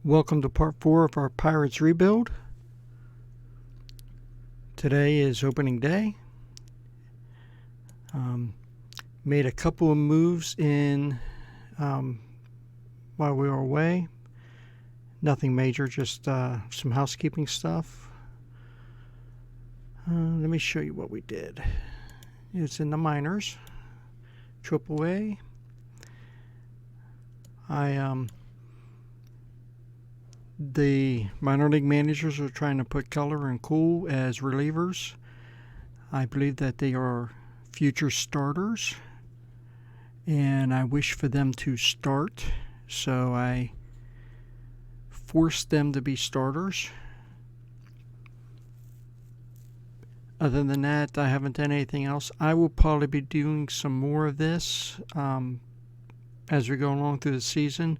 Welcome to part 4 of our Pirates rebuild. Today is opening day. Made a couple of moves in while we were away. Nothing major, just some housekeeping stuff. Let me show you what we did. It's in the minors, AAA. The minor league managers are trying to put Keller and Cool as relievers. I believe that they are future starters, and I wish for them to start, so I forced them to be starters. Other than that, I haven't done anything else. I will probably be doing some more of this as we go along through the season,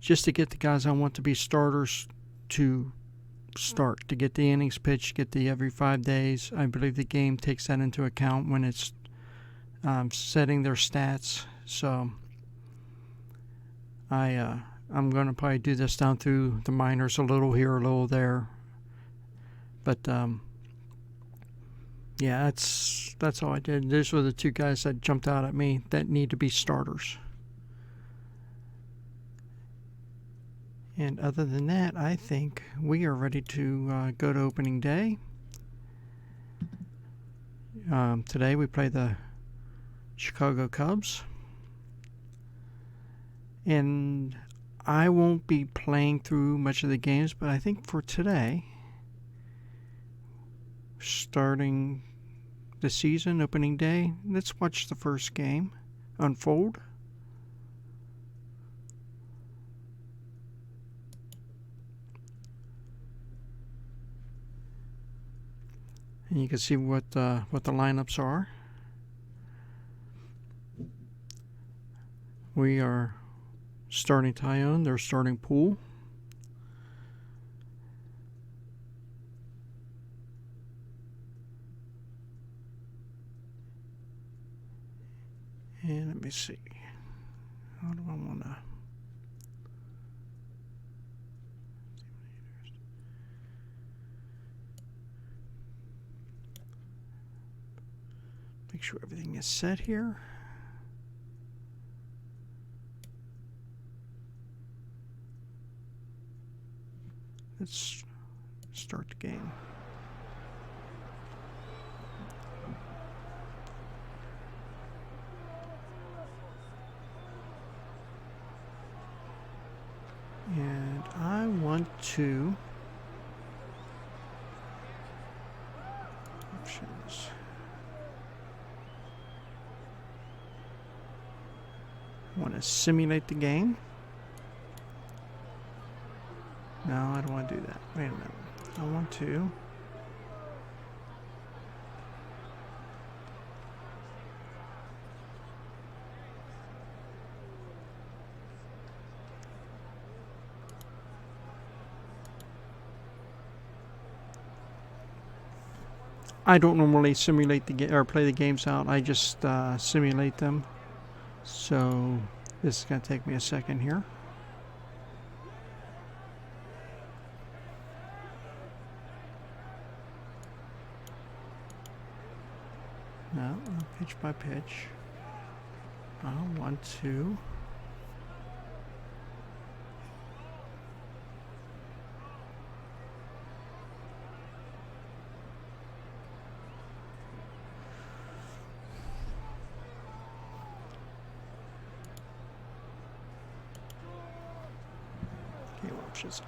just to get the guys I want to be starters to start, to get the innings pitched, get the every 5 days. I believe the game takes that into account when it's setting their stats. So I'm going to probably do this down through the minors, a little here, a little there. But yeah, that's all I did. Those were the two guys that jumped out at me that need to be starters. And other than that, I think we are ready to go to opening day. Today we play the Chicago Cubs. And I won't be playing through much of the games, but I think for today, starting the season, opening day, let's watch the first game unfold. And you can see what the lineups are. We are starting Tyone. They're starting Pool. And let me see. How do I want to... make sure everything is set here. Let's start the game. And I want to... options. I want to simulate the game. No, I don't want to do that. Wait a minute. I want to... I don't normally simulate the game or play the games out. I just simulate them. So this is going to take me a second here. No, pitch by pitch. I want to...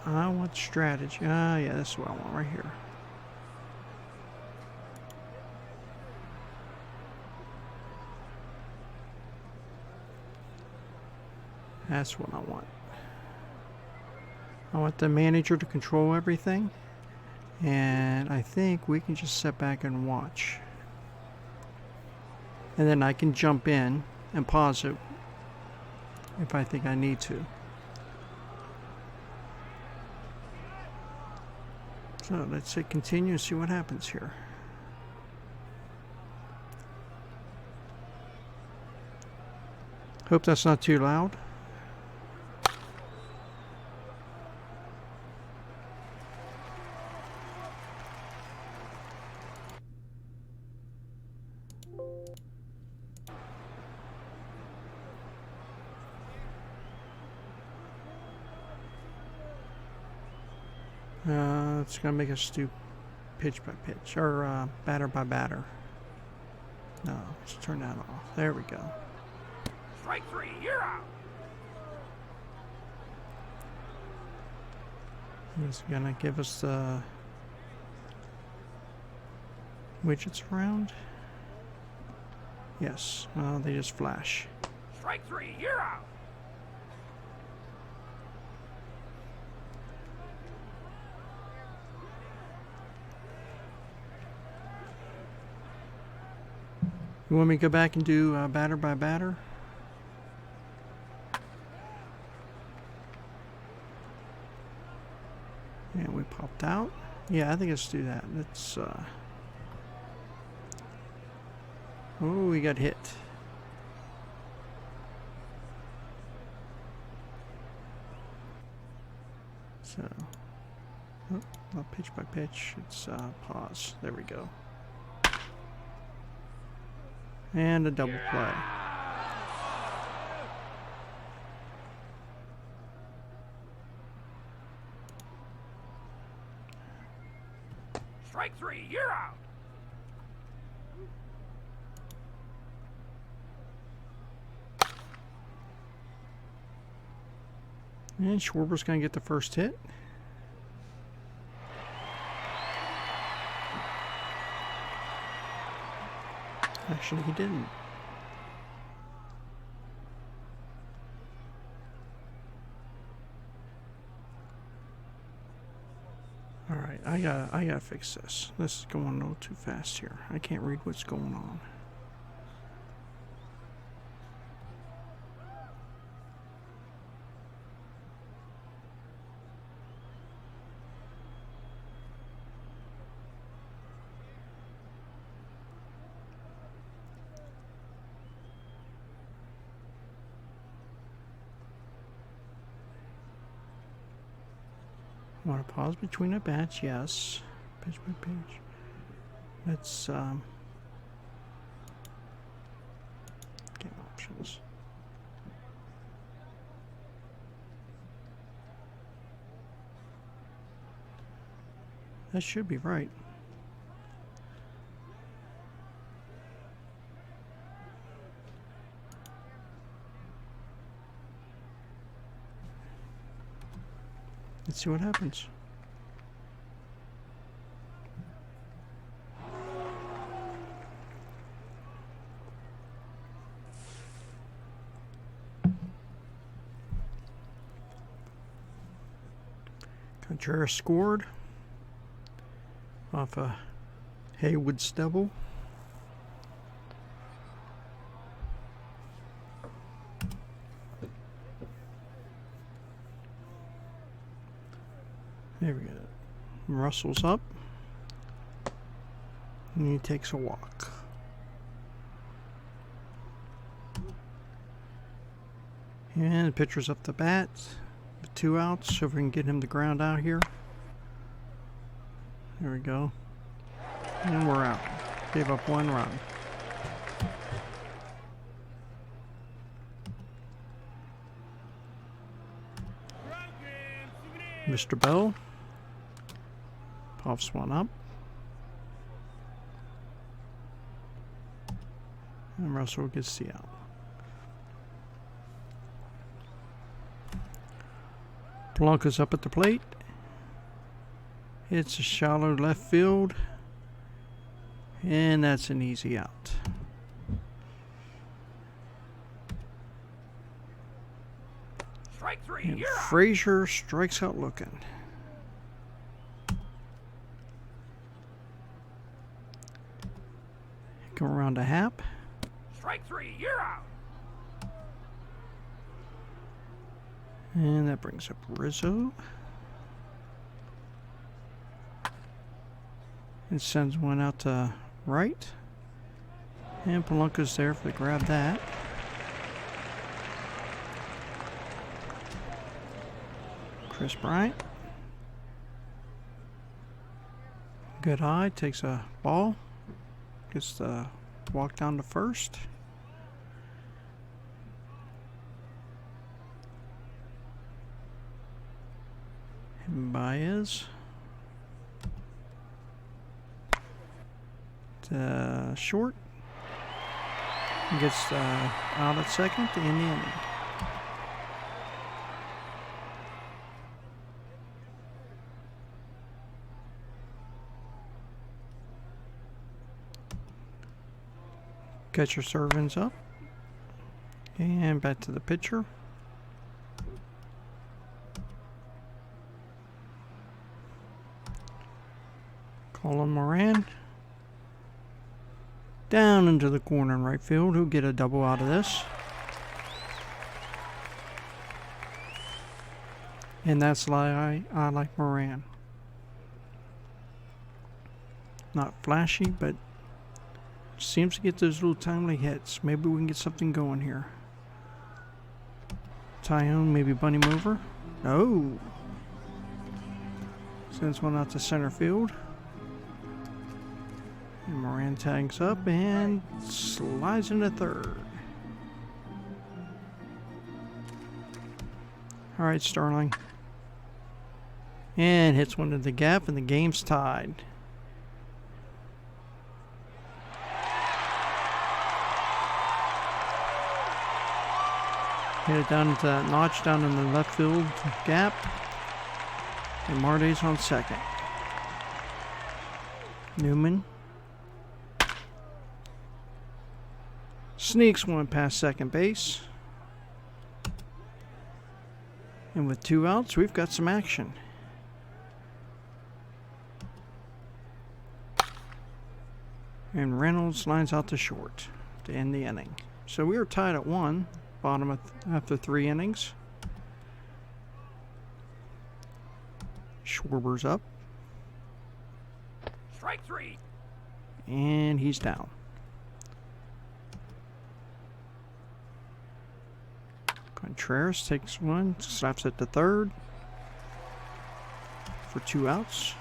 I want strategy. Yeah, that's what I want right here. That's what I want. I want the manager to control everything. And I think we can just sit back and watch. And then I can jump in and pause it if I think I need to. So let's hit continue and see what happens here. Hope that's not too loud. It's gonna make us do pitch by pitch or batter by batter. No, let's turn that off. There we go. Strike 3, you're out. It's gonna give us the widgets around. Yes, they just flash. Strike 3, you're out. You want me to go back and do batter by batter? And we popped out. Yeah, I think let's do that. Let's. Oh, we got hit. So, oh, not pitch by pitch. It's pause. There we go. And a double play. Strike 3, you're out. And Schwarber's going to get the first hit. Actually, he didn't. All right, I gotta fix this. This is going a little too fast here. I can't read what's going on. Want to pause between at bats? Yes. Pitch by pitch. Let's game options. That should be right. Let's see what happens. Contreras scored off a Haywood's double. There we go. Russell's up. And he takes a walk. And the pitcher's up the bat with 2 outs, so if we can get him the ground out here. There we go. And we're out. Gave up 1 run. Mr. Bell pops one up. And Russell gets the out. Blanca's up at the plate. It's a shallow left field. And that's an easy out. Strike 3, And you're out. Frazier strikes out looking. Come around to Hap. Strike 3, you're out. And that brings up Rizzo. It sends one out to right. And Palunka's there for the grab that. Chris Bryant. Good eye, takes a ball. Gets the walk down to first. And Baez to short. He gets out at second to end the inning. Catcher servings up. And back to the pitcher. Colin Moran. Down into the corner in right field. Who'll get a double out of this. And that's why I like Moran. Not flashy, but seems to get those little timely hits. Maybe we can get something going here. Tyone, maybe bunt him over. No. Sends one out to center field. And Moran tags up and slides into third. All right, Starling. And hits one to the gap, and the game's tied. Hit it down into that notch down in the left field gap. And Marte's on second. Newman sneaks one past second base. And with 2 outs, we've got some action. And Reynolds lines out to short to end the inning. So we are tied at 1, bottom after 3 innings. Schwarber's up. Strike 3. And he's down. Contreras takes one, slaps it to third for 2 outs.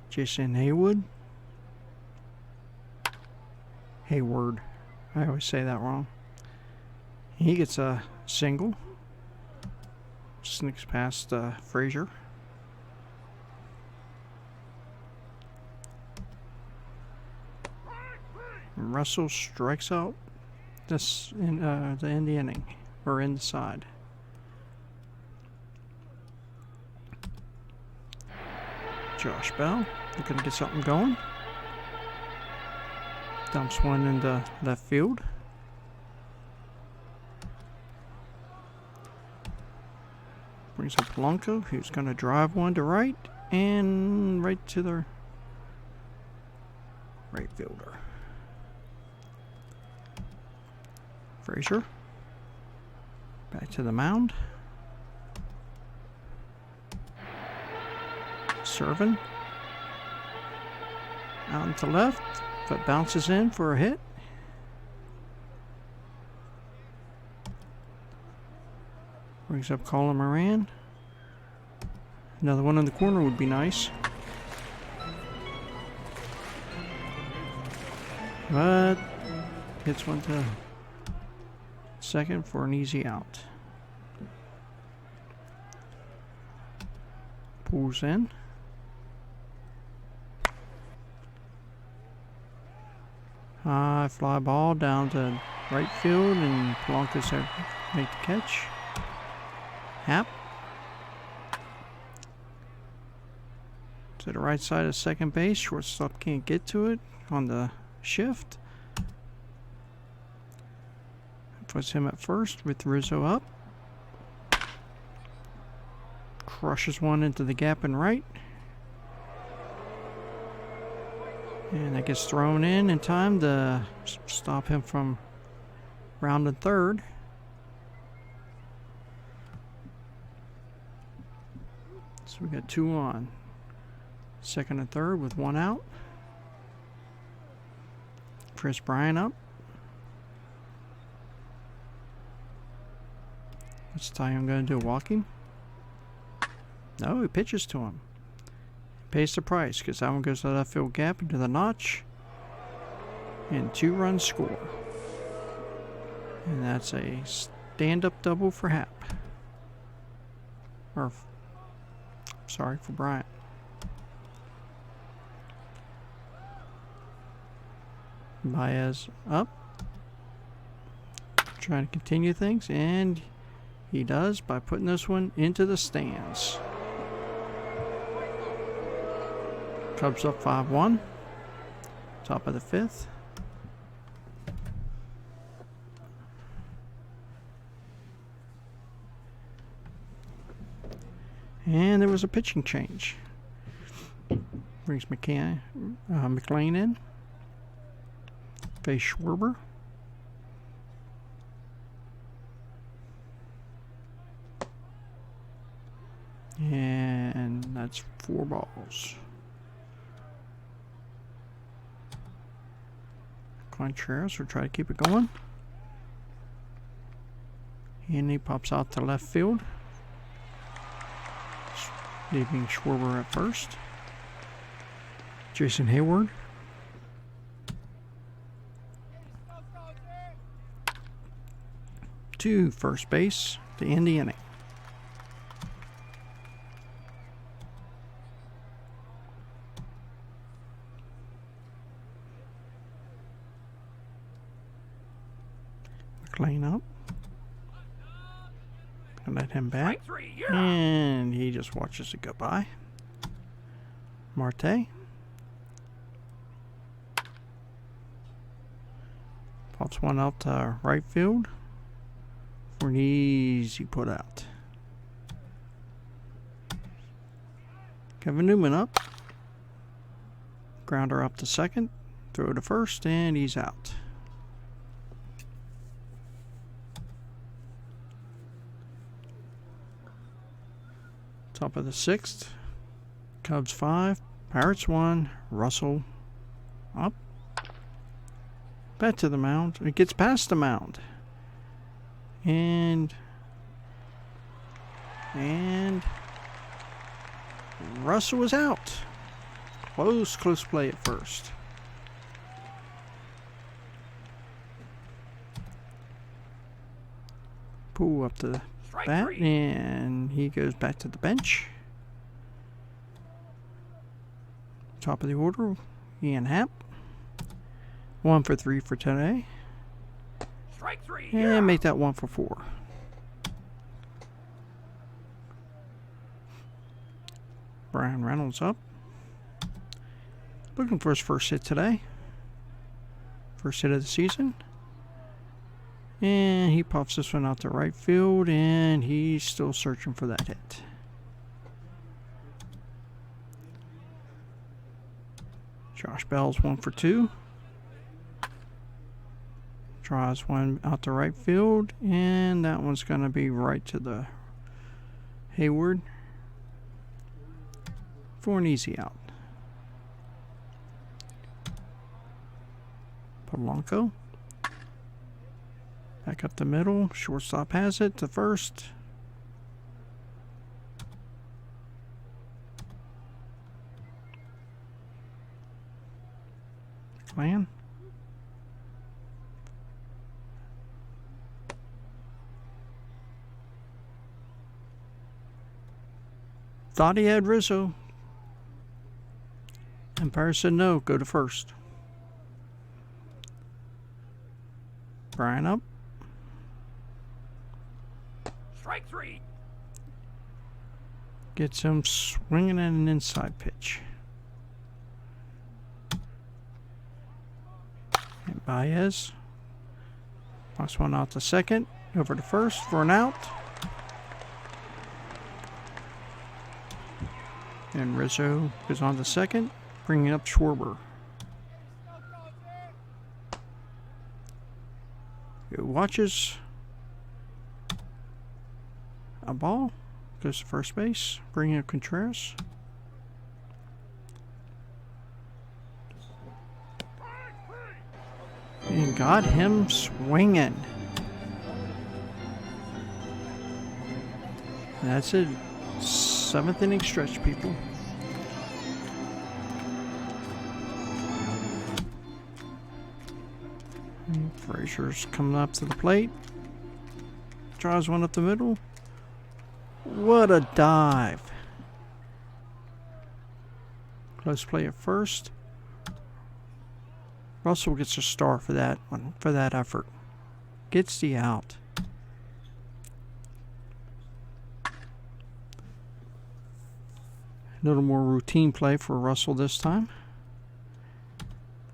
Jason Hayward. Hayward. I always say that wrong. He gets a single. Sneaks past Frazier. And Russell strikes out this in the end the inning, or in the side. Josh Bell looking to get something going. Dumps one into left field. Brings up Blanco, who's going to drive one to right and right to the right fielder. Frazier. Back to the mound. Serving. Out into left, but bounces in for a hit. Brings up Colin Moran. Another one in the corner would be nice. But hits one to second for an easy out. Pulls in. High fly ball down to right field, and Polanco's there to make the catch. Hap. To the right side of second base. Shortstop can't get to it on the shift. Puts him at first with Rizzo up. Crushes one into the gap in right. And that gets thrown in time to stop him from rounding third. So we got 2 on. Second and third with 1 out. Chris Bryant up. What's Tyone going to do? Walk him? No, he pitches to him. Pays the price because that one goes to the left field gap into the notch. And 2 runs score. And that's a stand-up double for Hap. Or, sorry, for Bryant. Baez up. Trying to continue things, and he does by putting this one into the stands. Cubs up 5-1. Top of the 5th. And there was a pitching change. Brings McClain in. Face Schwarber. And that's 4 balls. Contreras will try to keep it going. And he pops out to left field, leaving Schwarber at first. Jason Hayward. To first base to end the inning. McClain up. Gonna let him back. And he just watches it go by. Marte. Pops one out to right field for an easy put out. Kevin Newman up. Grounder up to second. Throw to first, and he's out. Top of the 6th. Cubs 5, Pirates 1. Russell up. Back to the mound. It gets past the mound. And Russell was out. Close play at first. Pull up the bat, and he goes back to the bench. Top of the order, Ian Happ. 1 for 3 for today. And make that 1 for 4. Brian Reynolds up. Looking for his first hit today. First hit of the season. And he pops this one out to right field, and he's still searching for that hit. Josh Bell's 1 for 2. Tries one out to right field, and that one's going to be right to the Hayward for an easy out. Polanco. Back up the middle. Shortstop has it to first. McClain. Thought he had Rizzo. Umpire said no, go to first. Brian up. Strike 3. Gets him swinging at an inside pitch. And Baez knocks one out to second. Over to first for an out. And Rizzo goes on to second, bringing up Schwarber. He watches a ball, goes to first base, bringing up Contreras. And got him swinging. That's it. 7th inning stretch, people. Frazier's coming up to the plate. Draws one up the middle. What a dive. Close play at first. Russell gets a star for that one, for that effort. Gets the out. A little more routine play for Russell this time.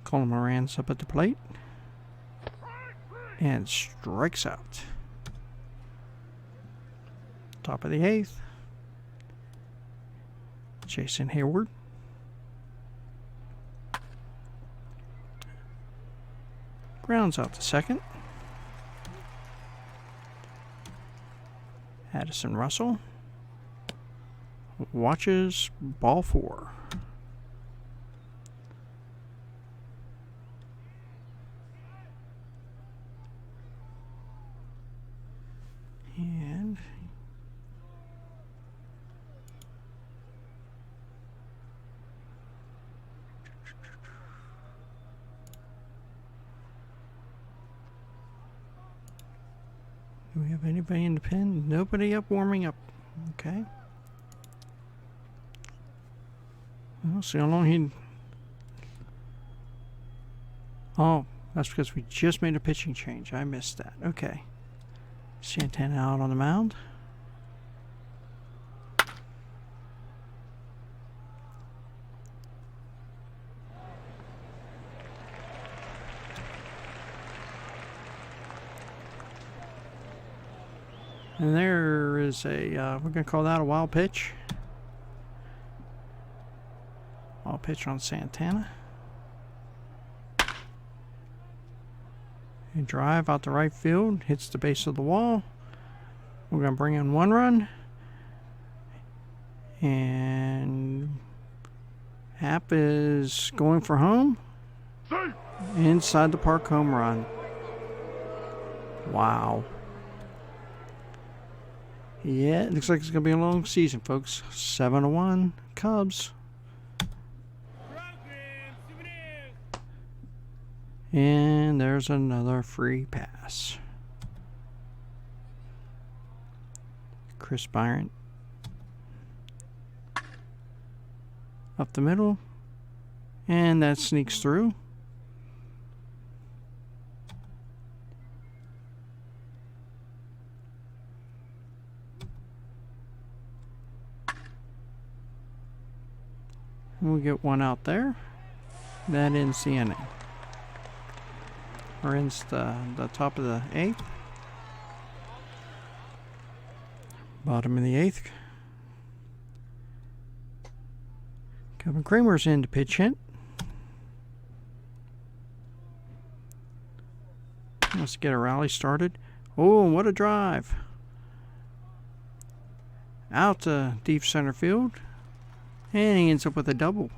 Colin Moran's up at the plate. And strikes out. Top of the 8th. Jason Hayward. Grounds out to second. Addison Russell watches ball 4. And do we have anybody in the pen? Nobody up warming up. Okay. We'll see how long he... Oh, that's because we just made a pitching change. I missed that. Okay. Santana out on the mound. And there is a, we're going to call that a wild pitch. Wild pitch on Santana. And drive out to right field. Hits the base of the wall. We're going to bring in 1 run. And Happ is going for home. Inside the park home run. Wow. Yeah, it looks like it's going to be a long season, folks. 7-1 Cubs. And there's another free pass. Chris Bryant. Up the middle. And that sneaks through. We'll get 1 out there. That ends the inning. Or ends the top of the 8th. Bottom of the 8th. Kevin Kramer's in to pitch hit. Let's get a rally started. Oh, what a drive. Out to deep center field. And he ends up with a double.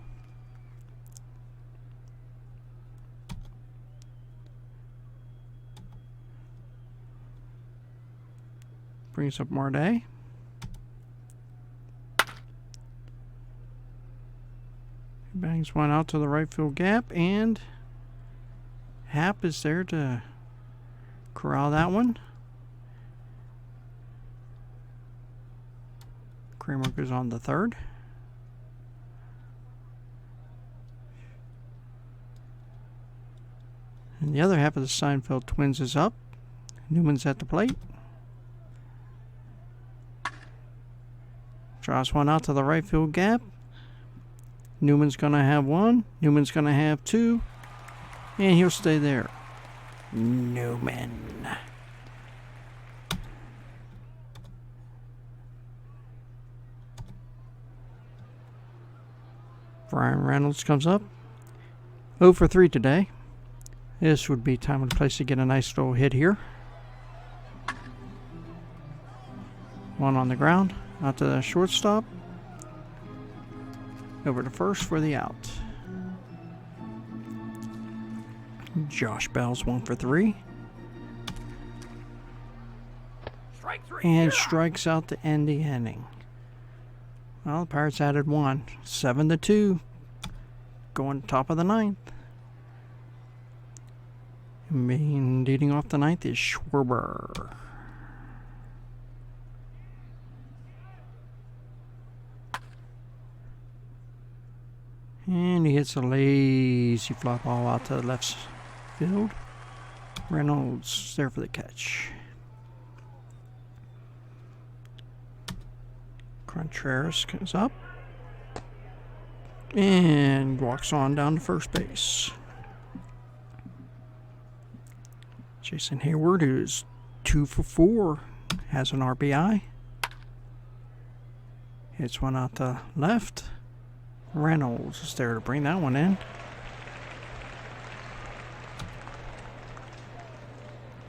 Brings up Marte. Bangs 1 out to the right field gap, and Happ is there to corral that one. Kramer goes on the third. And the other half of the Seinfeld Twins is up. Newman's at the plate. Draws 1 out to the right field gap. Newman's going to have 1. Newman's going to have 2. And he'll stay there. Newman. Brian Reynolds comes up. 0 for 3 today. This would be time and place to get a nice little hit here. 1 on the ground. Out to the shortstop. Over to first for the out. Josh Bell's 1 for 3. Strike 3. And strikes out to end the inning. Well, the Pirates added 1. 7-2. Going top of the 9th. And leading off the 9th is Schwarber. And he hits a lazy fly ball out to the left field. Reynolds there for the catch. Contreras comes up and walks on down to first base. Jason Hayward, who's 2 for 4, has an RBI. Hits one out to left. Reynolds is there to bring that one in.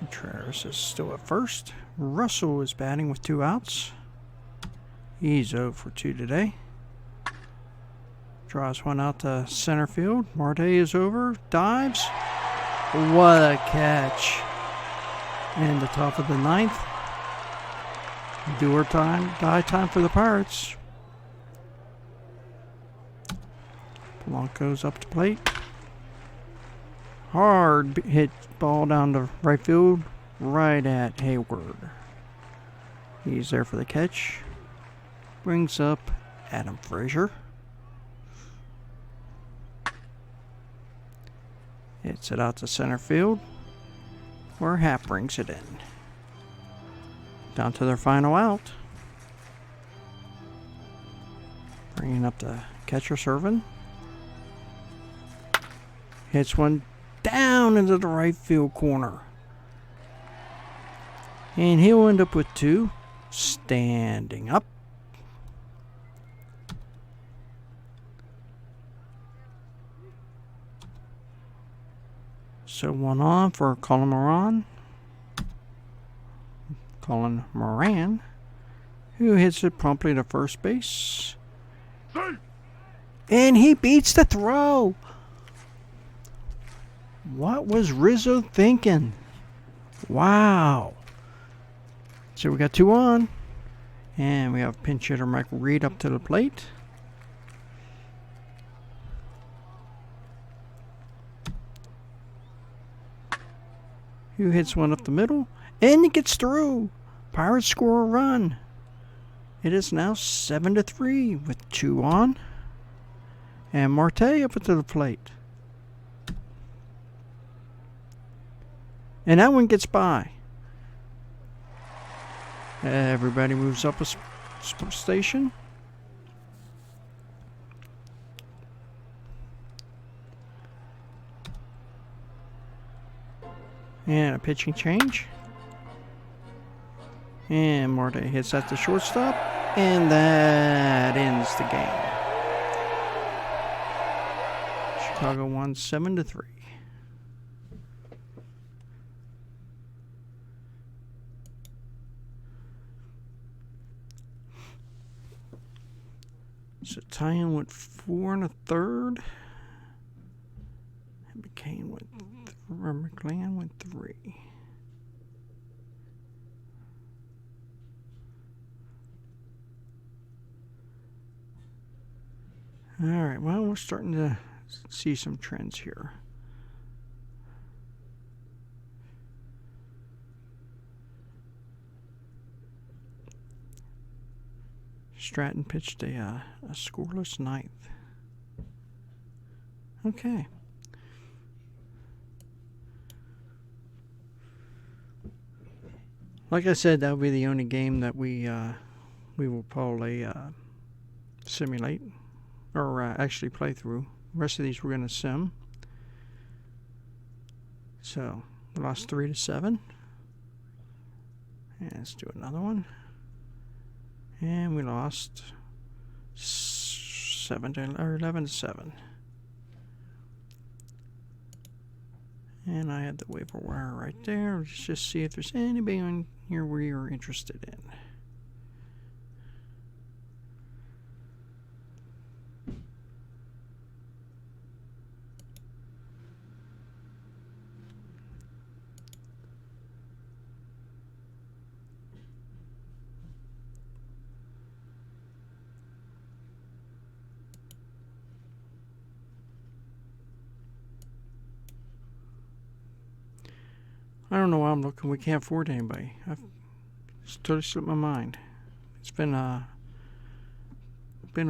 Contreras is still at first. Russell is batting with 2 outs. He's 0 for 2 today. Draws one out to center field. Marte is over. Dives. What a catch. And the top of the 9th. Do or die time for the Pirates. Polanco's up to plate. Hard hit ball down to right field. Right at Hayward. He's there for the catch. Brings up Adam Frazier. Hits it out to center field, where Happ brings it in. Down to their final out. Bringing up the catcher Servin. Hits one down into the right field corner. And he'll end up with 2. Standing up. So 1 on for Colin Moran, who hits it promptly to first base. And he beats the throw. What was Rizzo thinking? Wow. So we got 2 on. And we have pinch hitter Michael Reed up to the plate. Who hits one up the middle, and it gets through. Pirates score a run. It is now 7-3 with 2 on. And Marte up to the plate. And that one gets by. Everybody moves up a station. And a pitching change. And Marte hits at the shortstop. And that ends the game. Chicago won 7-3. So Tyon went 4 1/3. And McCann went 3. All right, well, we're starting to see some trends here. Stratton pitched a scoreless 9th. Okay. Like I said, that'll be the only game that we will probably simulate or actually play through. The rest of these we're going to sim. So we lost 3-7. And let's do another one. And we lost 11-7. And I had the waiver wire right there. Let's just see if there's anybody on here we are interested in. I don't know why I'm looking. We can't afford anybody. It's totally slipped my mind. It's been a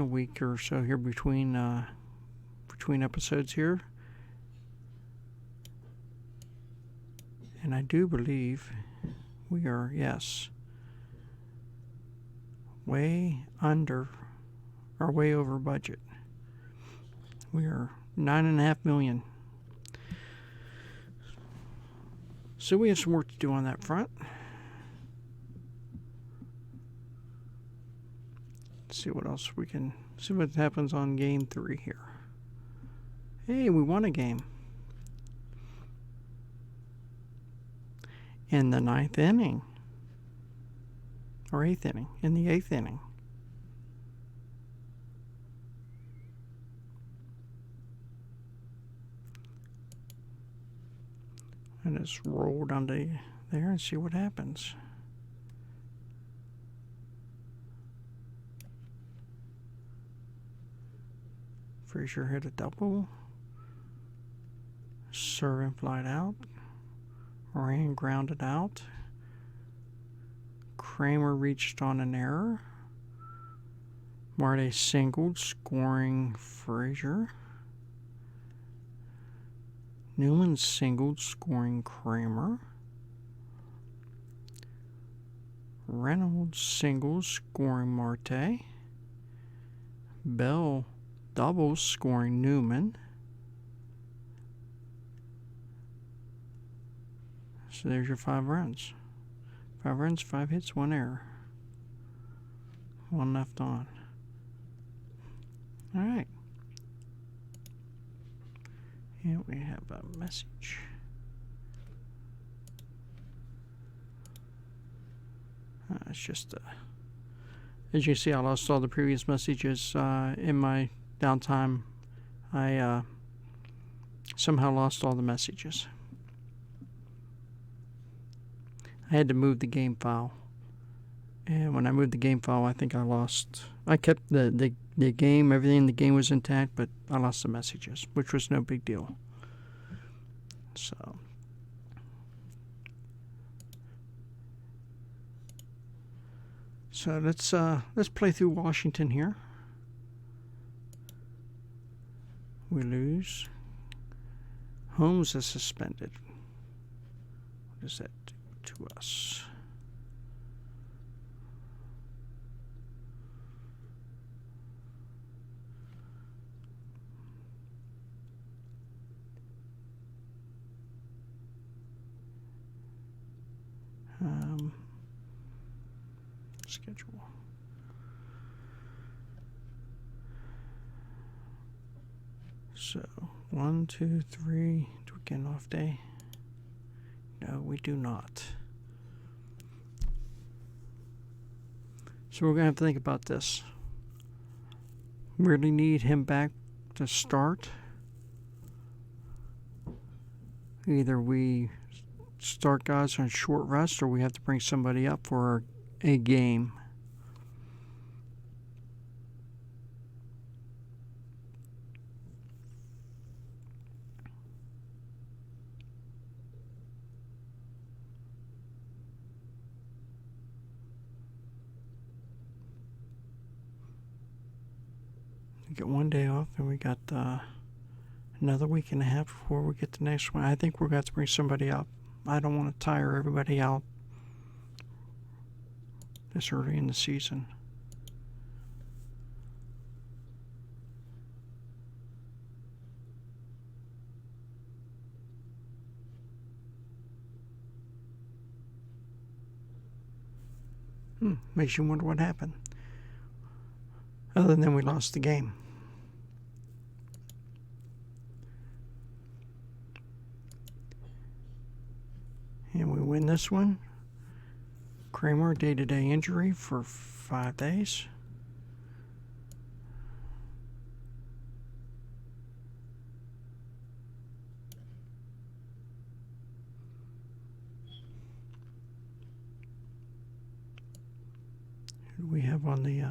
week or so here between between episodes here. And I do believe we are, yes, way under or way over budget. We are $9.5 million. So we have some work to do on that front. Let's see what else we can see what happens on game 3 here. Hey, we won a game. In the 9th inning. Or 8th inning. In the 8th inning. And just roll down to there and see what happens. Frazier hit a double. Servant flied out. Moran grounded out. Kramer reached on an error. Marte singled, scoring Frazier. Newman singled, scoring Kramer. Reynolds singled, scoring Marte. Bell doubles, scoring Newman. So there's your 5 runs. 5 runs, 5 hits, 1 error. 1 left on. All right. And we have a message. It's just, as you see, I lost all the previous messages in my downtime. I somehow lost all the messages. I had to move the game file. And when I moved the game file, I think I kept the game, everything in the game was intact, but I lost the messages, which was no big deal. So let's play through Washington here. We lose. Holmes is suspended. What does that do to us? Schedule. So 1, 2, 3. Do we get an off day? No, we do not. So we're gonna have to think about this. We really need him back to start. Either we start guys on short rest, or we have to bring somebody up for a game. We get 1 day off, and we got another week and a half before we get the next one. I think we're going to have to bring somebody up. I don't want to tire everybody out this early in the season. Makes you wonder what happened. Other than we lost the game. And we win this one. Kramer, day-to-day injury for 5 days. Who do we have on the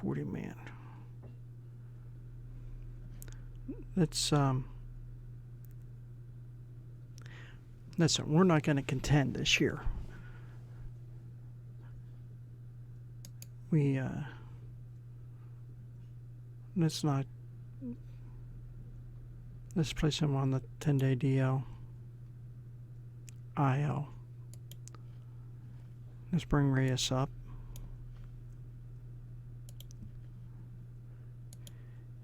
40-man? Listen, we're not going to contend this year. Let's not Let's place him on the 10-day DL. IL. Let's bring Reyes up.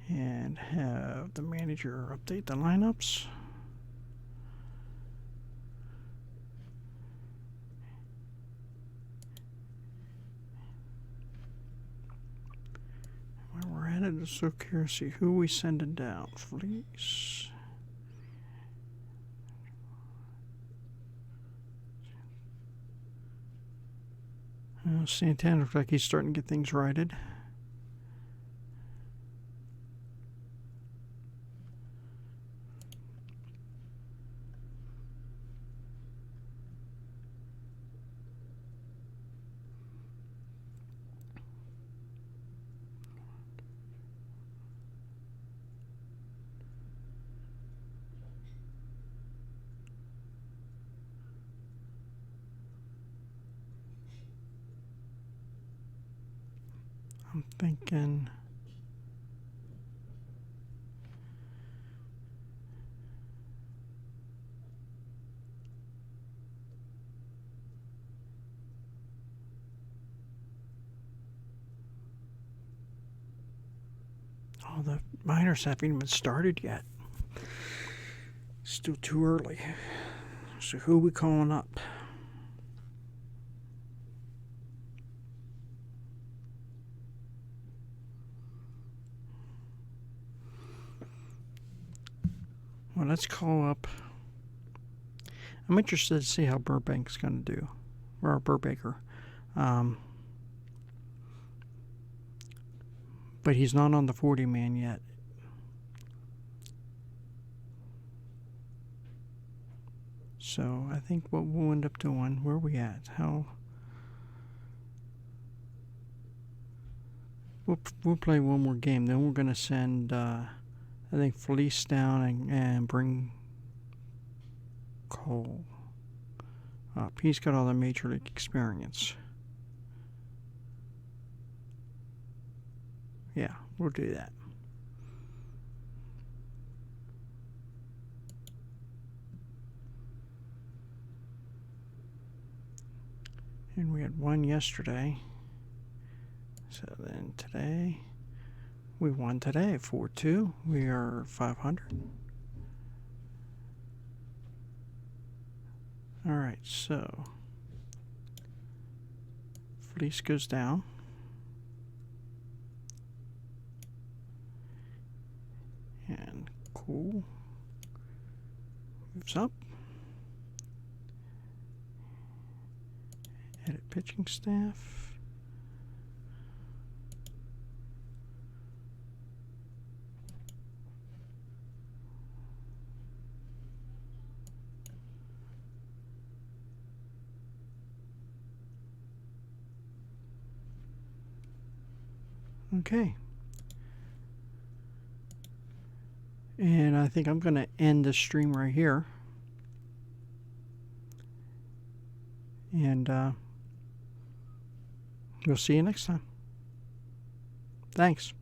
And have the manager update the lineups. Where we're at it is so curious to see who we sending down. Fleece. Santana looks like he's starting to get things righted. I'm thinking the minors haven't even started yet. Still too early. So who are we calling up? Well, let's call up. I'm interested to see how Burbank's going to do, or Burbaker. But he's not on the 40-man yet. So I think what we'll end up doing, where are we at? We'll play one more game. Then we're going to send, I think, Felice down and bring Cole up. He's got all the major league experience. Yeah, we'll do that. And we had one yesterday. So then today, we won today, 4-2. We are 500. All right, so Felice goes down. And Cool moves up. Edit pitching staff. Okay. And I think I'm going to end the stream right here. And we'll see you next time. Thanks.